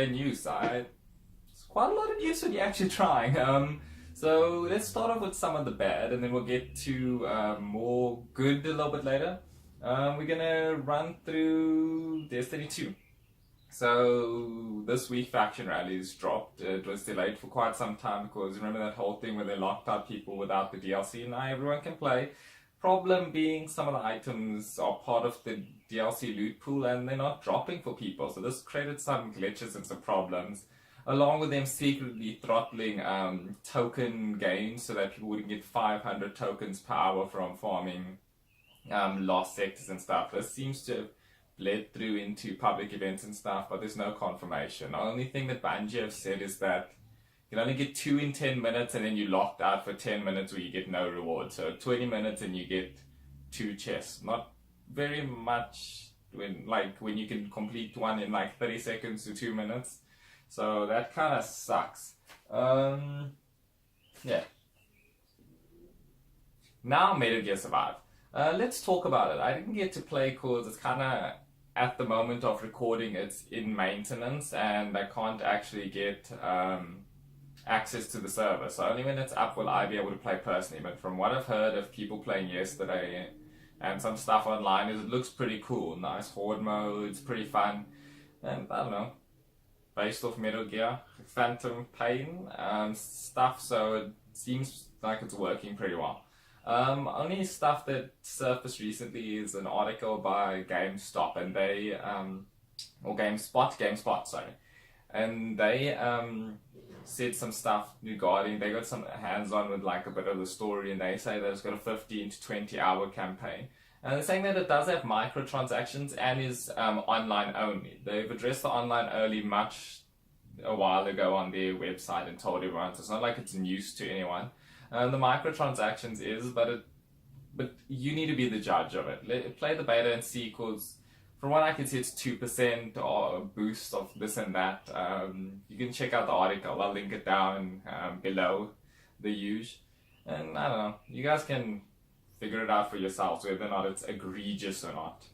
multiplayer news. It's quite a lot of news when you're actually trying. So let's start off with some of the bad, and then we'll get to more good a little bit later. We're gonna run through Destiny 2. So this week Faction Rallies dropped. It was delayed for quite some time because remember that whole thing where they locked out people without the DLC. Now everyone can play. Problem being some of the items are part of the DLC loot pool and they're not dropping for people. So this created some glitches and some problems. Along with them secretly throttling token gains so that people wouldn't get 500 tokens per hour from farming lost sectors and stuff. This seems to have bled through into public events and stuff, but there's no confirmation. The only thing that Bungie have said is that you can only get 2 in 10 minutes and then you're locked out for 10 minutes where you get no reward. So 20 minutes and you get 2 chests. Not very much when you can complete one in like 30 seconds to 2 minutes. So that kind of sucks. Yeah. Now Metal Gear Survive. Let's talk about it. I didn't get to play because it's kind of, at the moment of recording, it's in maintenance and I can't actually get access to the server. So only when it's up will I be able to play personally. But from what I've heard of people playing yesterday and some stuff online, it looks pretty cool. Nice horde mode, it's pretty fun. And I don't know, based off Metal Gear, Phantom Pain stuff, so it seems like it's working pretty well. Only stuff that surfaced recently is an article by GameStop and they, or GameSpot, sorry. And they said some stuff regarding, they got some hands-on with like a bit of the story and they say that it's got a 15 to 20 hour campaign. And they're saying that it does have microtransactions and is online only. They've addressed the online only a while ago on their website and told everyone, so it's not like it's news to anyone. The microtransactions is, but you need to be the judge of it. Play the beta and see, because from what I can see, it's 2% or a boost of this and that. You can check out the article. I'll link it down below the use. And I don't know, you guys can figure it out for yourselves whether or not it's egregious or not.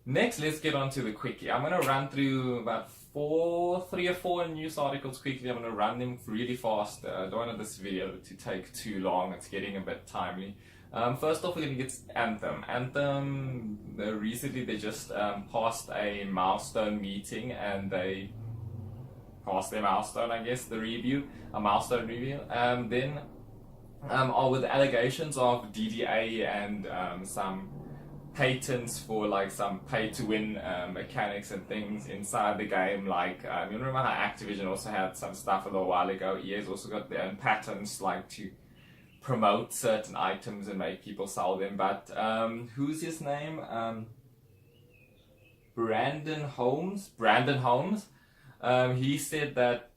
Next, let's get on to the quickie. I'm going to run through about 3 or 4 news articles quickly. I'm going to run them really fast. I don't want this video to take too long. It's getting a bit timely. First off, we're going to get Anthem. Anthem, recently they just passed a milestone meeting and they passed their milestone, I guess, a milestone review. Then with allegations of DDA and some patents for like some pay-to-win mechanics and things inside the game. Like you remember how Activision also had some stuff a little while ago. EA's also got their own patents, like to promote certain items and make people sell them. But who's his name? Brandon Holmes. He said that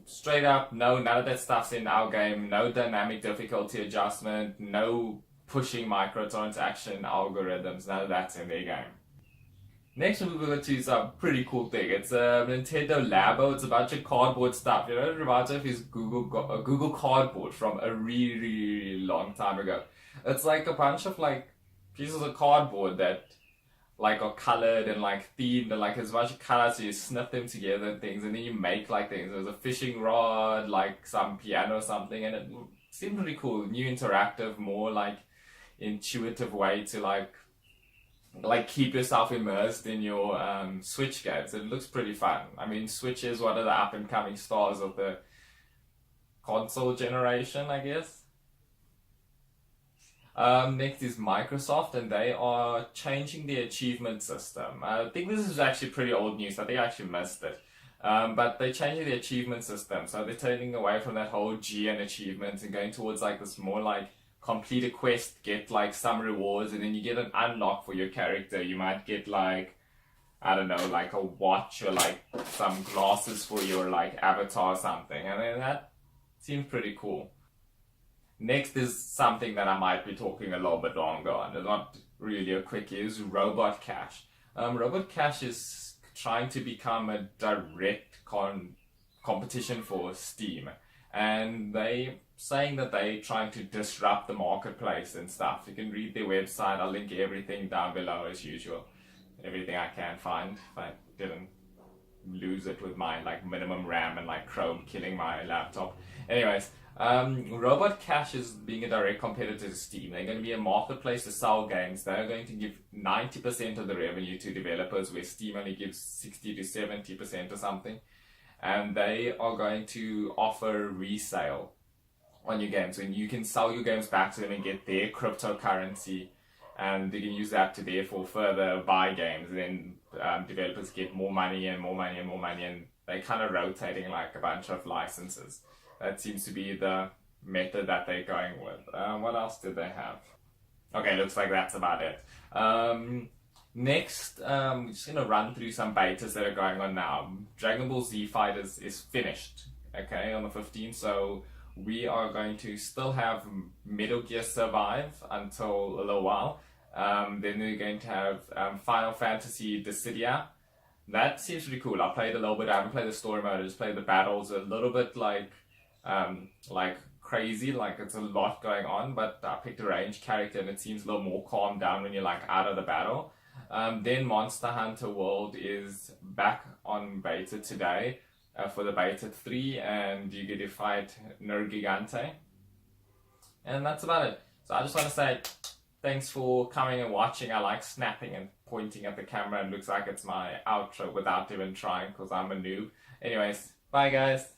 straight up, no, none of that stuff's in our game. No dynamic difficulty adjustment. No pushing microtransaction algorithms, none of that's in their game. Next we will go to some pretty cool thing. It's a Nintendo Labo. It's a bunch of cardboard stuff. You know, it reminds me of his Google Cardboard from a really, really long time ago. It's like a bunch of like pieces of cardboard that like are colored and like themed and like there's a bunch of colors, so you snip them together and things, and then you make like things. There's a fishing rod, like some piano or something, and it seemed really cool. New interactive, more like intuitive way to like keep yourself immersed in your Switch games. It looks pretty fun. I mean, Switch is one of the up and coming stars of the console generation, I guess. Next is Microsoft, and they are changing the achievement system. I think this is actually pretty old news. I think I actually missed it. But they're changing the achievement system, so they're turning away from that whole GN achievements and going towards like this more like complete a quest, get like some rewards, and then you get an unlock for your character. You might get like, I don't know, like a watch or like some glasses for your like avatar or something. And then that seems pretty cool. Next is something that I might be talking a little bit longer on. It's not really a quickie, is Robot Cash. Robot Cash is trying to become a direct competition for Steam. And they saying that they're trying to disrupt the marketplace and stuff. You can read their website. I'll link everything down below as usual. Everything I can find. If I didn't lose it with my like minimum RAM and like Chrome killing my laptop. Anyways, Robot Cash is being a direct competitor to Steam. They're going to be a marketplace to sell games. They're going to give 90% of the revenue to developers, where Steam only gives 60 to 70% or something. And they are going to offer resale on your games, and you can sell your games back to them and get their cryptocurrency, and they can use that to therefore further buy games. And then developers get more money and more money and more money, and they're kind of rotating like a bunch of licenses. That seems to be the method that they're going with. What else did they have? Okay, looks like that's about it. Next, we're just going to run through some betas that are going on now. Dragon Ball Z Fighters is finished, okay, on the 15th, so we are going to still have Metal Gear Survive until a little while. Then we're going to have Final Fantasy Dissidia. That seems pretty cool. I played a little bit. I haven't played the story mode. I just played the battles. A little bit like crazy. Like it's a lot going on. But I picked a ranged character, and it seems a little more calmed down when you're like out of the battle. Then Monster Hunter World is back on beta today for the beta 3, and you get to fight Nergigante. And that's about it. So I just want to say thanks for coming and watching. I like snapping and pointing at the camera, and looks like it's my outro without even trying because I'm a noob. Anyways, bye guys.